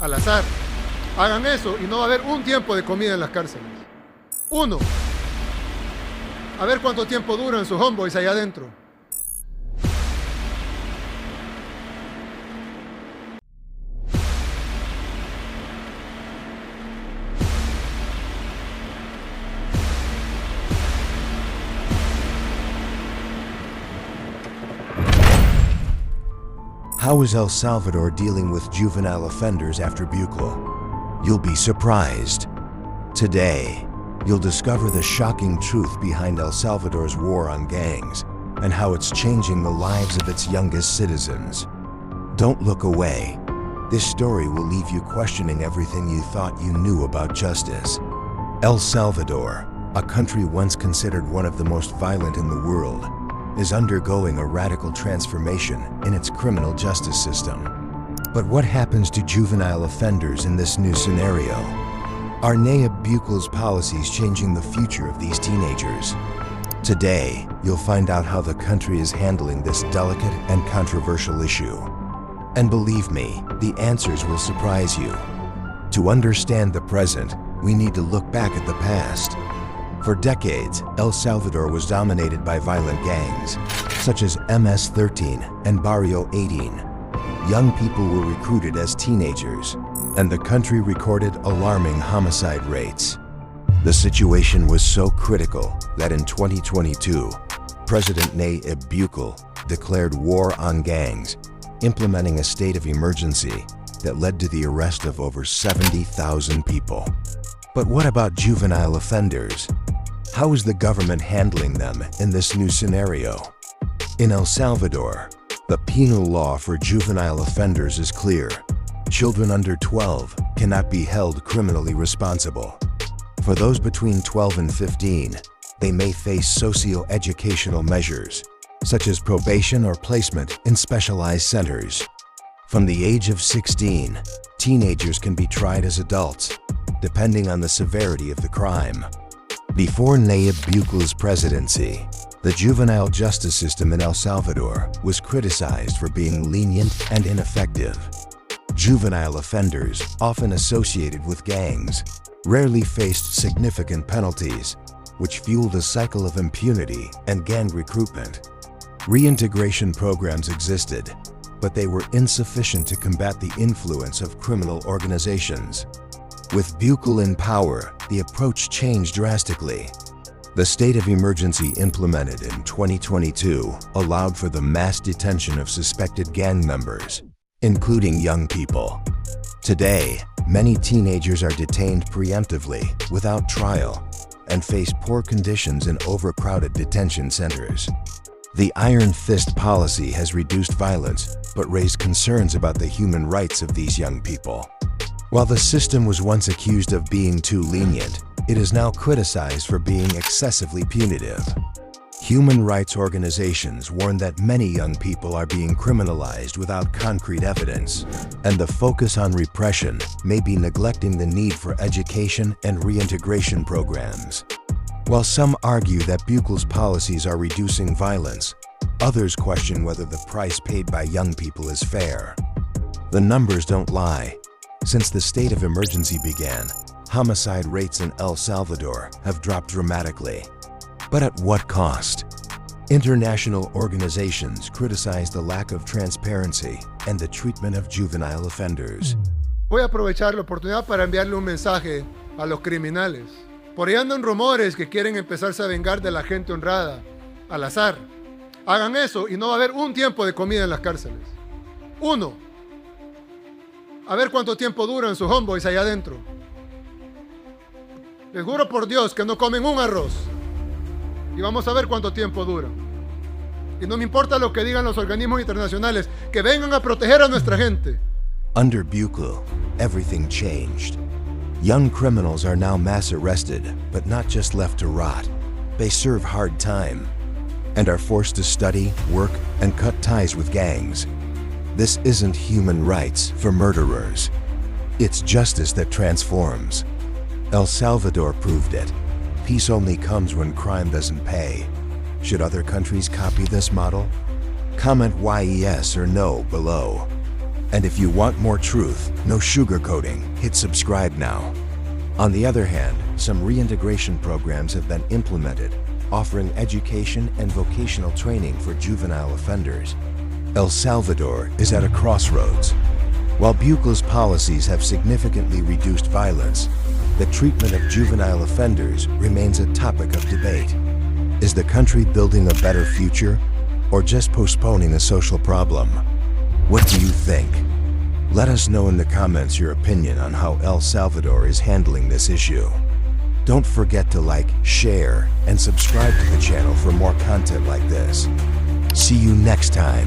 al azar. Hagan eso y no va a haber un tiempo de comida en las cárceles. 1. A ver cuánto tiempo duran sus homeboys allá adentro. How is El Salvador dealing with juvenile offenders after Buclo? You'll be surprised. Today, you'll discover the shocking truth behind El Salvador's war on gangs and how it's changing the lives of its youngest citizens. Don't look away. This story will leave you questioning everything you thought you knew about justice. El Salvador, a country once considered one of the most violent in the world, is undergoing a radical transformation in its criminal justice system. But what happens to juvenile offenders in this new scenario? Are Nayib Bukele's policies changing the future of these teenagers? Today, you'll find out how the country is handling this delicate and controversial issue. And believe me, the answers will surprise you. To understand the present, we need to look back at the past. For decades, El Salvador was dominated by violent gangs, such as MS-13 and Barrio 18. Young people were recruited as teenagers, and the country recorded alarming homicide rates. The situation was so critical that in 2022, President Nayib Bukele declared war on gangs, implementing a state of emergency that led to the arrest of over 70,000 people. But what about juvenile offenders? How is the government handling them in this new scenario? In El Salvador, the penal law for juvenile offenders is clear. Children under 12 cannot be held criminally responsible. For those between 12 and 15, they may face socio-educational measures, such as probation or placement in specialized centers. From the age of 16, teenagers can be tried as adults, depending on the severity of the crime. Before Nayib Bukele's presidency, the juvenile justice system in El Salvador was criticized for being lenient and ineffective. Juvenile offenders, often associated with gangs, rarely faced significant penalties, which fueled a cycle of impunity and gang recruitment. Reintegration programs existed, but they were insufficient to combat the influence of criminal organizations. With Bukele in power, the approach changed drastically. The state of emergency implemented in 2022 allowed for the mass detention of suspected gang members, including young people. Today, many teenagers are detained preemptively without trial and face poor conditions in overcrowded detention centers. The Iron Fist policy has reduced violence but raised concerns about the human rights of these young people. While the system was once accused of being too lenient, it is now criticized for being excessively punitive. Human rights organizations warn that many young people are being criminalized without concrete evidence, and the focus on repression may be neglecting the need for education and reintegration programs. While some argue that Bukele's policies are reducing violence, others question whether the price paid by young people is fair. The numbers don't lie. Since the state of emergency began, homicide rates in El Salvador have dropped dramatically. But at what cost? International organizations criticize the lack of transparency and the treatment of juvenile offenders. Voy a aprovechar la oportunidad para enviarle un mensaje a los criminales. Por ahí andan rumores que quieren empezarse a vengar de la gente honrada, al azar. Hagan eso y no va a haber un tiempo de comida en las cárceles. 1. A ver cuánto tiempo duran sus homeboys allá adentro. Les juro por Dios que no comen un arroz. Y vamos a ver cuánto tiempo duran. Y no me importa lo que digan los organismos internacionales, que vengan a proteger a nuestra gente. Under Bukele, everything changed. Young criminals are now mass arrested, but not just left to rot. They serve hard time and are forced to study, work, and cut ties with gangs. This isn't human rights for murderers. It's justice that transforms. El Salvador proved it. Peace only comes when crime doesn't pay. Should other countries copy this model? Comment yes or no below. And if you want more truth, no sugarcoating, hit subscribe now. On the other hand, some reintegration programs have been implemented, offering education and vocational training for juvenile offenders. El Salvador is at a crossroads. While Bucla's policies have significantly reduced violence, the treatment of juvenile offenders remains a topic of debate. Is the country building a better future, or just postponing a social problem? What do you think? Let us know in the comments your opinion on how El Salvador is handling this issue. Don't forget to like, share, and subscribe to the channel for more content like this. See you next time.